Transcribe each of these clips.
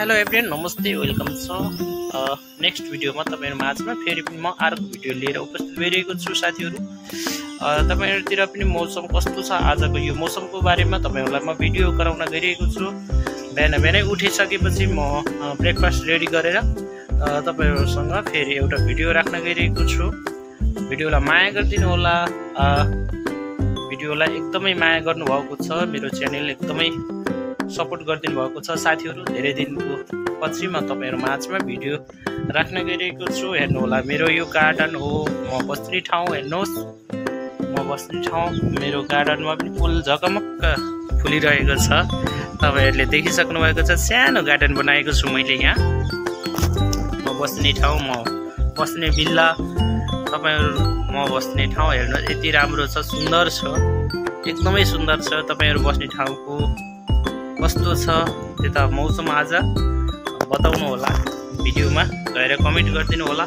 Hello everyone, नमस्ते, welcome छ next भिडियोमा तपाईहरु माझमा फेरि पनि म अर्को भिडियो लिएर उपस्थित भइरहेको छु साथीहरु। तपाईहरुतिर पनि मौसम कस्तो छ आजको यो मौसमको बारेमा तपाईहरुलाई म भिडियो गराउन गइरहेको छु। बिहानै उठिसकेपछि म ब्रेकफास्ट रेडी गरेर तपाईहरुसँग फेरि एउटा भिडियो राख्न गइरहेको छु। भिडियोलाई माया गरिदिनु होला। भिडियोलाई एकदमै माया गर्नुभएको छ, मेरो च्यानल एकदमै सपोर्ट गरिदिनु भएको छ साथीहरु। धेरै दिनको पछि म तपाईहरु माझमा भिडियो राख्न गइरहेको छु। हेर्नु होला, मेरो यो गार्डन हो, म बस्ने ठाउँ। हेर्नुहोस्, म बस्ने ठाउँ, मेरो गार्डनमा पनि फुल झकमक्क फुलिरहेको छ। तपाईहरुले देखिसक्नु भएको छ, सानो गार्डन बनाएको छु मैले यहाँ। म बस्ने ठाउँ, म बस्ने बिल्ला, तपाईहरु म बस्ने ठाउँ हेर्नुहोस् यति राम्रो छ, सुन्दर छ, एकदमै सुन्दर छ। तपाईहरु बस्ने ठाउँको कस्तो छ त्यता मौसम आज बताउनु होला, भिडियोमा गएर कमेन्ट गरिदिनु होला।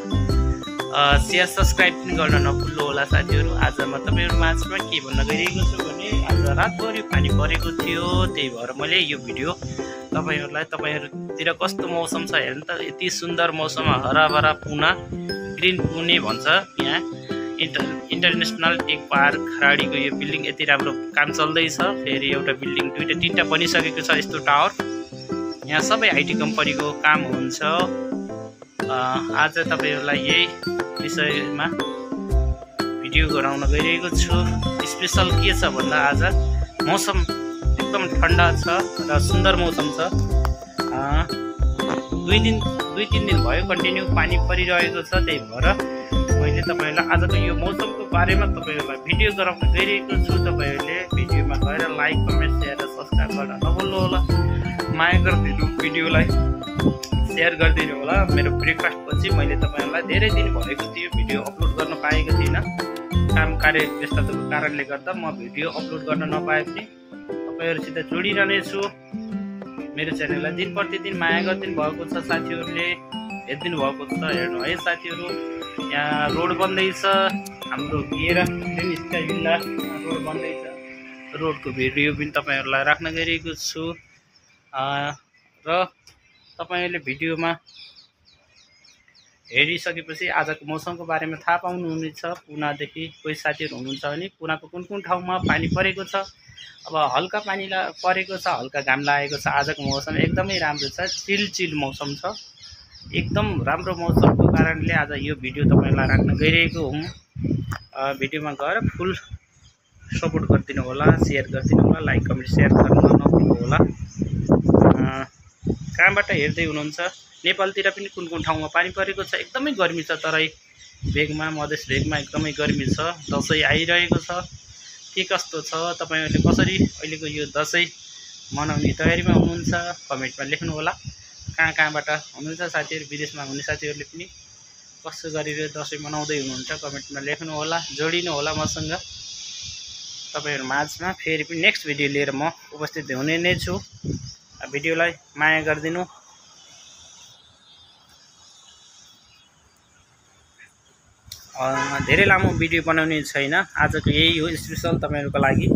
शेयर सब्स्क्राइब पनि गर्न नभुल्नु होला साथीहरु। आज म तपाईहरु माझमा के भन्न गइरहेको छु भने आज रातभरि पानी परेको थियो, त्यही भएर मैले यो भिडियो तपाईहरुतिर कस्तो मौसम छ हेर्नु त। यति सुन्दर मौसम, हराभरा पुना, ग्रीन पुने भन्छ यहाँ। इन्टरनेशनल टेक पार्क खराडीको यो बिल्डिङ यति राम्रो काम चल्दैछ। फेरि एउटा बिल्डिङ दुईटा तीनटा बनिसकेको छ यस्तो टावर। यहाँ सबै आइटी कम्पनीको काम हुन्छ। आज तपाईहरुलाई यही विषयमा भिडियो गराउन गइरहेको छु। स्पेशल के छ भन्दा आज मौसम एकदम ठन्डा छ र सुन्दर मौसम छ। दुई तीन दिन भयो कन्टिन्यू पानी परिरहेको छ, त्यही भएर मैले तपाईहरुलाई आजको यो मौसमको बारेमा तपाईहरुलाई भिडियो गराउन गइरहेको छु। तपाईहरुले भिडियोमा गएर लाइक, कमेन्ट, शेयर र सब्स्क्राइब गर्न नभुल्नु होला। माया गरिदिनु, भिडियोलाई शेयर गरिदिनु होला। मेरो ब्रेकफास्ट पछि मैले तपाईहरुलाई धेरै दिन भएको थियो भिडियो अपलोड गर्न पाएको थिइनँ। काम कार्य व्यस्तताको कारणले गर्दा म भिडियो अपलोड गर्न नपाए पनि तपाईहरुसित जोडिरहने छु। मेरो च्यानललाई दिन प्रतिदिन माया गरिदिनु भएको छ साथीहरुले, हेरिदिनु भएको छ। हेर्नु है साथीहरु, यहाँ रोड बन्दैछ, हाम्रो गेरा ग्रिन स्काई विल्ला रोड बन्दैछ। रोडको भिडियो पनि तपाईहरुलाई राख्न गइरहेको छु। र तपाईहरुले भिडियोमा हेरिसकेपछि आजको मौसमको बारेमा थाहा पाउनुहुनेछ। पुनादेखि कोही साथीहरु हुनुहुन्छ भने पुनाको कुन कुन ठाउँमा पानी परेको छ। अब हल्का पानी परेको छ, हल्का घाम लागेको छ। आजको मौसम एकदमै राम्रो छ, चिल मौसम छ। एकदम राम्रो मौसमको कारणले आज यो भिडियो तपाईहरुलाई राख्न गइरहेको हुँ। भिडियोमा गएर फुल सपोर्ट गरिदिनु होला, शेयर गरिदिनु होला, लाइक, कमेन्ट, शेयर गर्न नभुल्नु होला। कहाँबाट हेर्दै हुनुहुन्छ, नेपालतिर पनि कुन कुन ठाउँमा पानी परेको छ। एकदमै गर्मी छ, तराई भेगमा, मधेस भेगमा एकदमै गर्मी छ। दसैँ आइरहेको छ, के कस्तो छ, तपाईहरुले कसरी अहिलेको यो दसैँ मनाउने तयारीमा हुनुहुन्छ कमेन्टमा लेख्नु होला। कहाँबाट हुनुहुन्छ साथीहरु, विदेशमा हुने साथीहरुले पनि कसो गरेर दसैँ मनाउँदै हुनुहुन्छ कमेन्टमा लेख्नु होला, जोडिनु होला मसँग। तपाईहरु माझमा फेरि पनि नेक्स्ट भिडियो लिएर म उपस्थित हुने नै छु। भिडियोलाई माया गरिदिनु। धेरै लामो भिडियो बनाउने छैन, आजको यही हो स्पेशल तपाईहरुको लागि।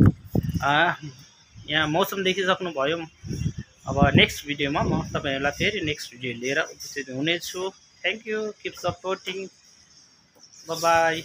यहाँ मौसम देखिसक्नु भयो। अब नेक्स्ट भिडियोमा म तपाईहरुलाई फेरि नेक्स्ट भिडियो लिएर उपस्थित हुनेछु। Thank you, keep supporting, bye bye.